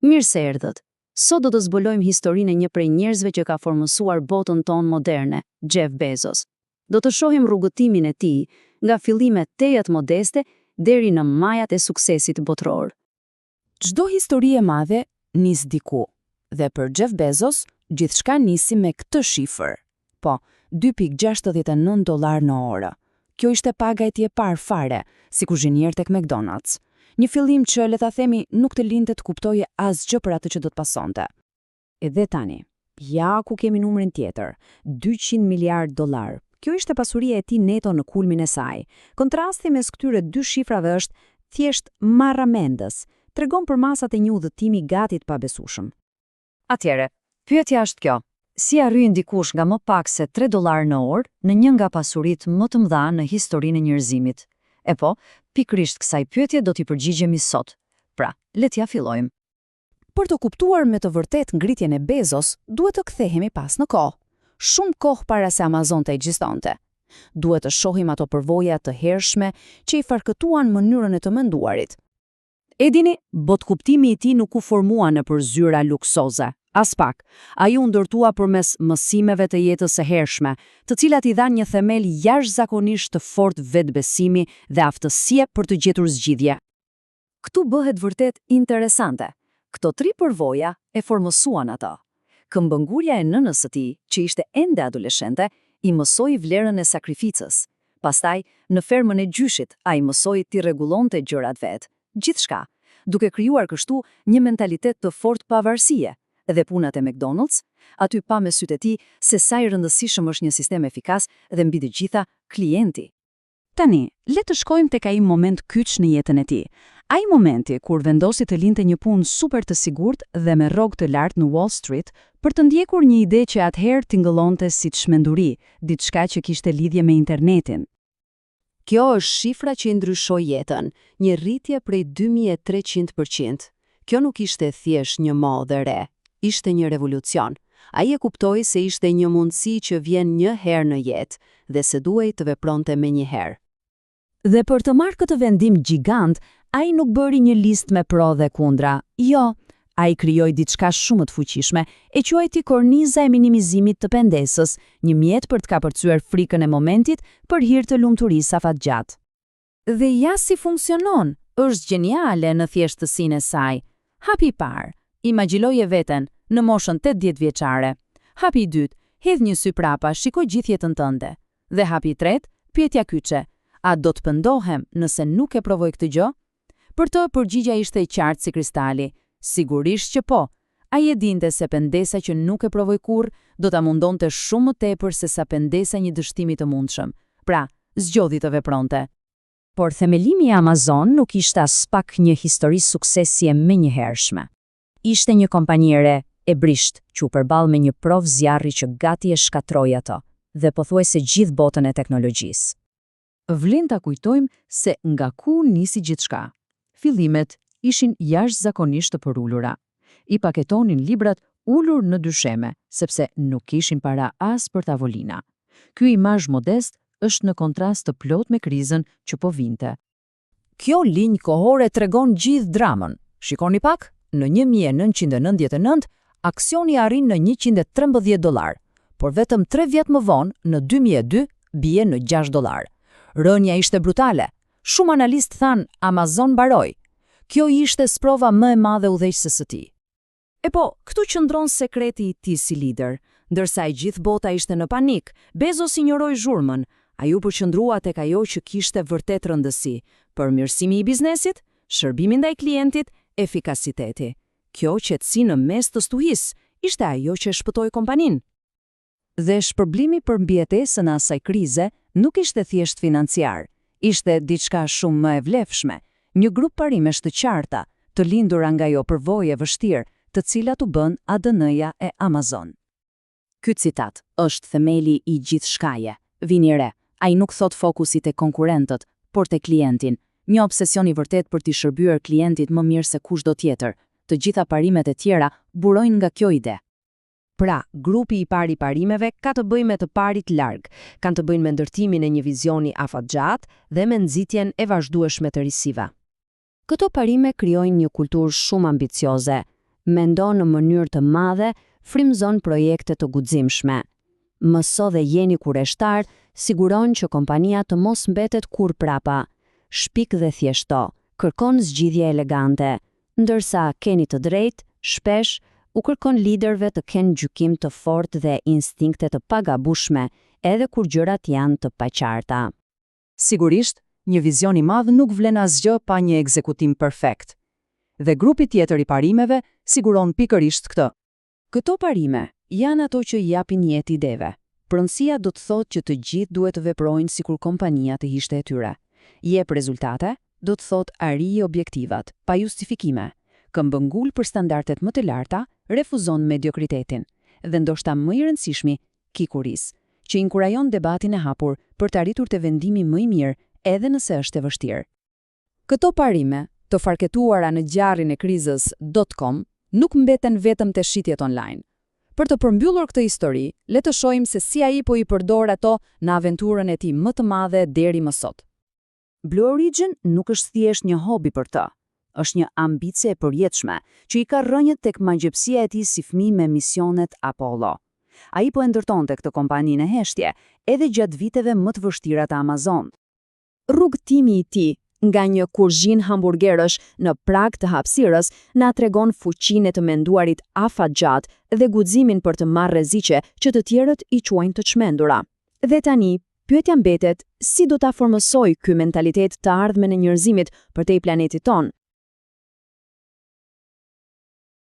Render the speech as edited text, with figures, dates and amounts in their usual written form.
Mirë se erdhët. Sot do të zbulojmë historinë e një prej njerëzve që ka formësuar botën tonë moderne, Jeff Bezos. Do të shohim rrugëtimin e tij, nga fillimet tejet modeste deri në majat e suksesit botror. Çdo histori e madhe nis diku, dhe për Jeff Bezos gjithçka nisi me këtë shifër. Po, $2.69 në orë. Kjo ishte paga e tij e parë fare, si kuzhinier tek McDonald's. Një fillim që, le ta themi, nuk të linte të kuptoje asgjë për atë që do të pasonte. Edhe tani, ja ku kemi numrin tjetër, $200 miliardë. Kjo ishte pasuria e tij neto në kulmin e saj. Kontrasti mes këtyre dy shifrave është thjesht marramendës. Tregon për masat e një udhëtimi gati të pabesueshëm. Atëherë, pyetja është kjo: si arryen dikush nga më pak se $3 në orë në një nga pasuritë më të mëdha në historinë e njerëzimit? E po, pikërisht kësaj pyetje do t'i përgjigjemi sot. Pra, le t'ja fillojmë. Për të kuptuar me të vërtet ngritjen e Bezos, duhet të kthehemi pas në kohë. Shumë kohë para se Amazon të ekzistonte. Duhet të shohim ato përvoja të hershme që i farkëtuan mënyrën e të menduarit. E dini, botkuptimi i tij nuk u formua nëpër zyra luksoze. As pak, ai u ndërtua përmes mësimeve të jetës së hershme, të cilat i dhanë një themel jashtëzakonisht të fortë vetbesimi dhe aftësie për të gjetur zgjidhje. Ktu bëhet vërtet interesante. Këto tri përvoja e formësuan ato. Këmbëngurja e nënës së tij, që ishte ende adoleshente, i mësoi vlerën e sakrificës. Pastaj, në fermën e gjyshit, ai mësoi t'i rregullonte gjërat vet, gjithçka, duke krijuar kështu një mentalitet të fortë pavarësie. Dhe punat e McDonald's, aty pa me sytë e tij se sa i rëndësishëm është një sistem efikas dhe mbi të gjitha klienti. Tani, le të shkojmë tek ai moment kyç në jetën e tij. Ai momenti kur vendosi të linte një punë super të sigurt dhe me rrogë të lartë në Wall Street për të ndjekur një ide që atëherë tingëllonte si çmenduri, diçka që kishte lidhje me internetin. Kjo është shifra që i ndryshoi jetën, një rritje prej 2300%. Kjo nuk ishte thjesht një modë e re. Ishte një revolucion. Ai e kuptoi se ishte një mundësi që vjen një herë në jetë dhe se duhej të vepronte menjëherë. Dhe për të marrë këtë vendim gjigant, ai nuk bëri një listë me pro dhe kundra. Jo, ai krijoi diçka shumë të fuqishme, e quajti korniza e minimizimit të pendesës, një mjet për të kapërcyer frikën e momentit për hir të lumturisë afatgjatë. Dhe ja si funksionon, është geniale në thjeshtësinë e saj. Hapi i parë, imagjiloje veten në moshën 80 vjeçare. Hapi i dytë, hedh një sy prapa, shikoj gjithë jetën tënde. Dhe hapi i tretë, pyetja kyçe: a do të pendohem nëse nuk e provoj këtë gjë? Për të, përgjigja ishte e qartë si kristali. Sigurisht që po. Ai e dinte se pendesa që nuk e provoj kurrë do ta mundonte shumë më tepër se sa pendesa një dështimi të mundshëm. Pra, zgjodhi të vepronte. Por themelimi i Amazon nuk ishte as pak një histori suksesi e menjëhershme. Ishte një kompaniere e brisht që u përball me një provë zjarri që gati e shkatroi ato, dhe pothuajse gjithë botën e teknologjisë. Vlen ta kujtojmë se nga ku nisi gjithçka. Fillimet ishin jashtëzakonisht të përulura. I paketonin librat ulur në dysheme, sepse nuk kishin para as për tavolina. Ky imazh modest është në kontrast të plot me krizën që po vinte. Kjo linjë kohore tregon gjithë dramën. Shikoni pak, në 1999, aksioni arrin në $113, por vetëm 3 vjet më vonë, në 2002, bie në $6. Rënja ishte brutale. Shumë analistë thanë Amazon mbaroi. Kjo ishte sprova më e madhe udhëheqëse së tij. E po, këtu qëndron sekreti i tij si lider. Ndërsa e gjithë bota ishte në panik, Bezos injoroi zhurmën. Ai u përqendrua tek ajo që kishte vërtet rëndësi: përmirësimi i biznesit, shërbimi ndaj klientit, efikasiteti. Kjo qetësi në mes të stuhisë ishte ajo që shpëtoi kompaninë. Dhe shpërblimi për mbijetesën e asaj krize nuk ishte thjesht financiar, ishte diçka shumë më e vlefshme, një grup parimesh të qarta, të lindura nga ajo përvojë e vështirë, të cilat u bën ADN-ja e Amazon. Ky citat është themeli i gjithçkaje. Vini re, ai nuk thot fokusit e konkurrentët, por te klientin, një obsesion i vërtet për t'i shërbyer klientit më mirë se kushdo tjetër. Të gjitha parimet e tjera burojnë nga kjo ide. Pra, grupi i parë i parimeve ka të bëjë me të parit larg, kanë të bëjnë me ndërtimin e një vizioni afatgjatë dhe me nxitjen e vazhdueshme të risive. Këto parime krijojnë një kulturë shumë ambicioze, Mendon në mënyrë të madhe, frymëzon projekte të guximshme. Mëso dhe jeni kurreshtar, siguron që kompania të mos mbetet kur prapa. Shpik dhe thjeshto, kërkon zgjidhje elegante, ndërsa keni të drejtë, shpesh u kërkon liderëve të kenë gjykim të fortë dhe instinkte të pagabueshme, edhe kur gjërat janë të paqarta. Sigurisht, një vizion i madh nuk vlen asgjë pa një ekzekutim perfekt. Dhe grupi tjetër i parimeve siguron pikërisht këtë. Këto parime janë ato që japin jetë ideve. Pronësia do të thotë që të gjithë duhet të veprojnë sikur kompania të ishte e tyre. Jep rezultate, do të thotë arrijë objektivat, pa justifikime. Këmbëngul për standardet më të larta, refuzon mediokritetin. Dhe ndoshta më i rëndësishmi, kikuris, që inkurajon debatin e hapur për të arritur të vendimi më i mirë, edhe nëse është e vështirë. Këto parime, të farketuara në gjarrin e krizës.com, nuk mbeten vetëm te shitjet online. Për të përmbyllur këtë histori, le të shohim se si ai po i përdor ato në aventurën e tij më të madhe deri më sot. Blue Origin nuk është thjesht një hobi për të. Është një ambicie e përjetshme që i ka rrënjët tek magjepsia e tij si fëmijë me misionet Apollo. Ai po e ndërtonte këtë kompaninë e heshtje edhe gjatë viteve më të vështira të Amazon. Rrugtimi i tij nga një kuzhinë hamburgerësh në prag të hapësirës na tregon fuqinë e të menduarit afatgjat dhe guximin për të marrë rreziqe që të tjerët i quajnë të çmendura. Dhe tani, pyetja mbetet, si do ta formosoj ky mentalitet të ardhmen e njerëzimit përtej planetit ton?